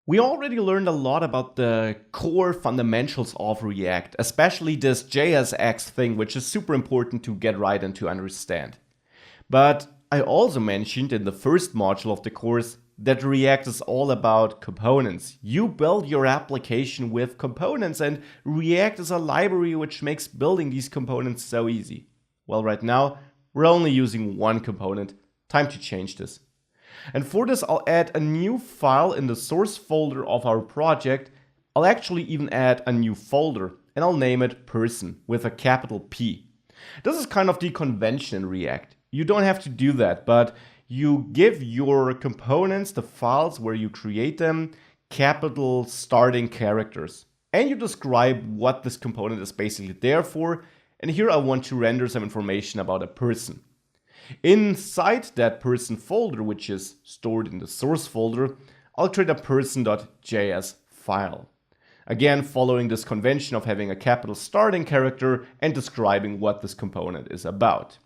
We already learned a lot about the core fundamentals of React, especially this JSX thing, which is super important to get right and to understand. But I also mentioned in the first module of the course that React is all about components. You build your application with components, and React is a library which makes building these components so easy. Well, right now, we're only using one component. Time to change this. And for this, I'll add a new file in the source folder of our project. I'll actually even add a new folder, and I'll name it person with a capital P. This is kind of the convention in React. You don't have to do that, but you give your components, the files where you create them, capital starting characters. And you describe what this component is basically there for. And here I want to render some information about a person. Inside that person folder, which is stored in the source folder, I'll create a person.js file. Again, following this convention of having a capital starting character and describing what this component is about.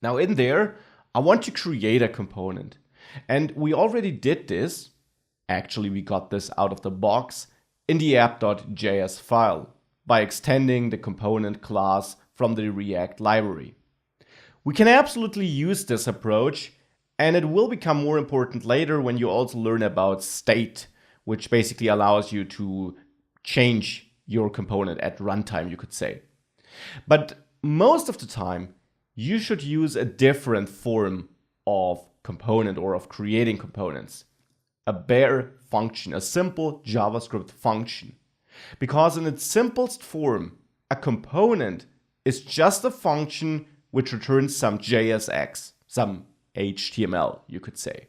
Now in there, I want to create a component. And we already did this. Actually, we got this out of the box in the app.js file by extending the component class from the React library. We can absolutely use this approach, and it will become more important later when you also learn about state, which basically allows you to change your component at runtime, you could say. But most of the time, you should use a different form of component or of creating components. A bare function, a simple JavaScript function. Because in its simplest form, a component is just a function which returns some JSX, some HTML, you could say.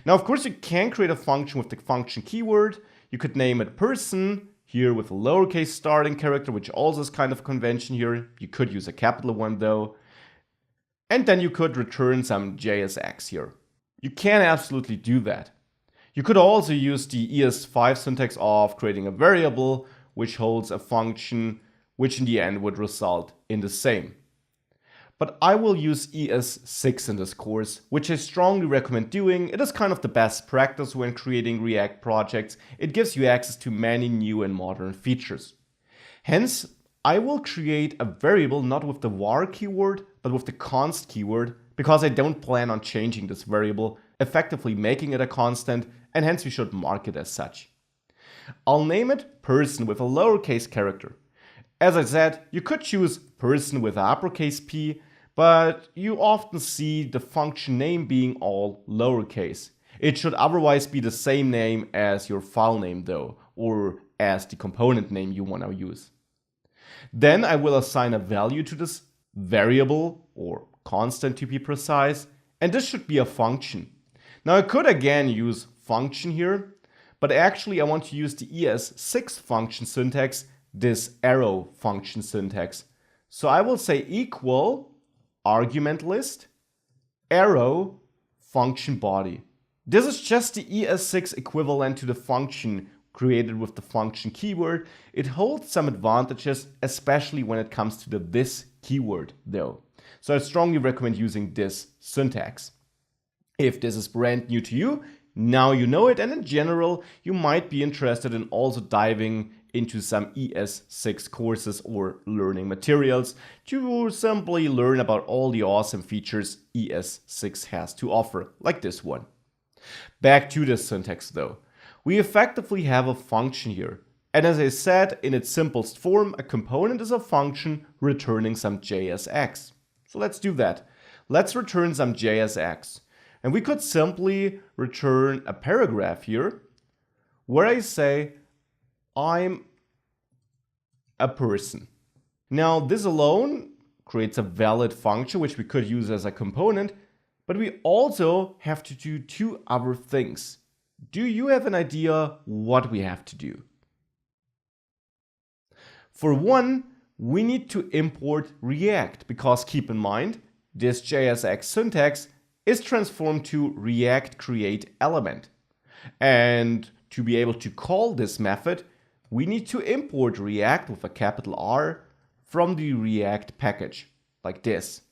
Now, of course, you can create a function with the function keyword. You could name it person, here with a lowercase starting character, which also is kind of convention here. You could use a capital one though. And then you could return some JSX here. You can absolutely do that. You could also use the ES5 syntax of creating a variable, which holds a function, which in the end would result in the same. But I will use ES6 in this course, which I strongly recommend doing. It is kind of the best practice when creating React projects. It gives you access to many new and modern features. Hence, I will create a variable not with the var keyword, but with the const keyword, because I don't plan on changing this variable, effectively making it a constant, and hence we should mark it as such. I'll name it person with a lowercase character. As I said, you could choose person with uppercase P, but you often see the function name being all lowercase. It should otherwise be the same name as your file name though, or as the component name you want to use. Then I will assign a value to this variable, or constant to be precise, and this should be a function. Now I could again use function here, but actually I want to use the ES6 function syntax, this arrow function syntax. So I will say equal argument list, arrow, function body. This is just the ES6 equivalent to the function created with the function keyword. It holds some advantages, especially when it comes to the this keyword though. So I strongly recommend using this syntax. If this is brand new to you, now you know it, and in general, you might be interested in also diving into some ES6 courses or learning materials to simply learn about all the awesome features ES6 has to offer, like this one. Back to the syntax though. We effectively have a function here. And as I said, in its simplest form, a component is a function returning some JSX. So let's do that. Let's return some JSX. And we could simply return a paragraph here where I say, I'm a person. Now this alone creates a valid function which we could use as a component, but we also have to do two other things. Do you have an idea what we have to do? For one, we need to import React, because keep in mind, this JSX syntax is transformed to React create element. And to be able to call this method, we need to import React with a capital R from the React package, like this.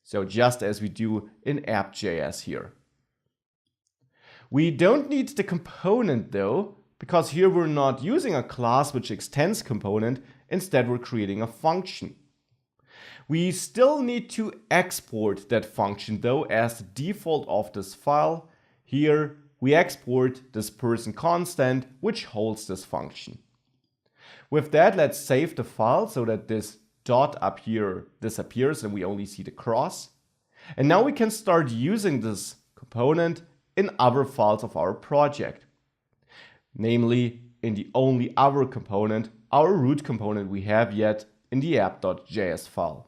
So just as we do in app.js here. We don't need the component though, because here we're not using a class which extends component, instead we're creating a function. We still need to export that function though as the default of this file. Here we export this person constant which holds this function. With that, let's save the file so that this dot up here disappears and we only see the cross. And now we can start using this component in other files of our project. Namely, in the only other component, our root component we have yet in the app.js file.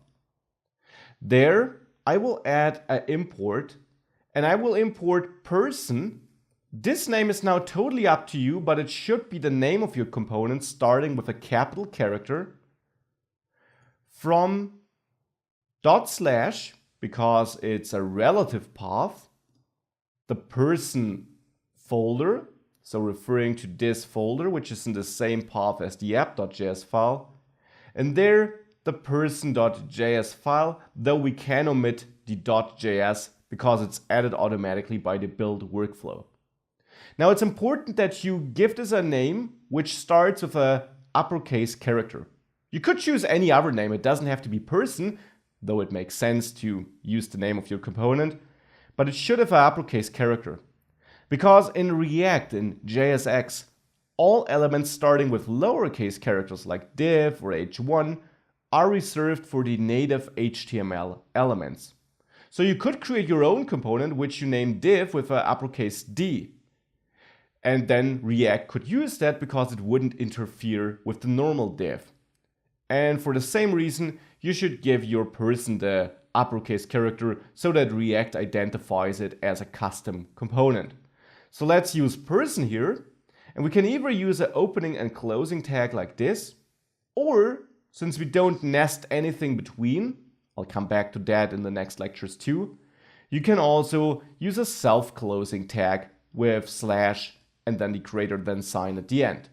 There, I will add an import, and I will import person. This name is now totally up to you, but it should be the name of your component starting with a capital character. From /, because it's a relative path, the person folder, so referring to this folder, which is in the same path as the app.js file, and there the person.js file, though we can omit the .js because it's added automatically by the build workflow. Now it's important that you give this a name which starts with a uppercase character. You could choose any other name, it doesn't have to be person, though it makes sense to use the name of your component, but it should have an uppercase character. Because in React, in JSX, all elements starting with lowercase characters like div or h1 are reserved for the native HTML elements. So you could create your own component which you name div with an uppercase D. And then React could use that because it wouldn't interfere with the normal div. And for the same reason, you should give your person the uppercase character so that React identifies it as a custom component. So let's use person here, and we can either use an opening and closing tag like this, or since we don't nest anything between, I'll come back to that in the next lectures too, you can also use a self-closing tag with / and then the greater than sign at the end.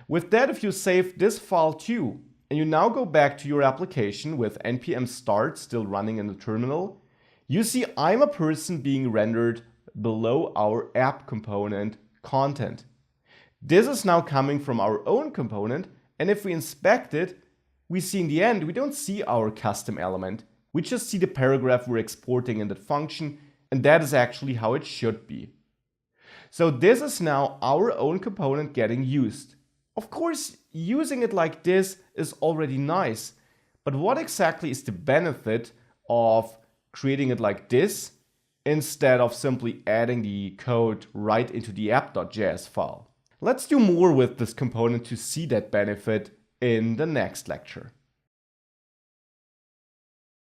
With that, if you save this file too, and you now go back to your application with npm start still running in the terminal, you see I'm a person being rendered below our app component content. This is now coming from our own component, and if we inspect it, we see in the end, we don't see our custom element. We just see the paragraph we're exporting in that function, and that is actually how it should be. So this is now our own component getting used. Of course, using it like this is already nice, but what exactly is the benefit of creating it like this instead of simply adding the code right into the app.js file? Let's do more with this component to see that benefit in the next lecture.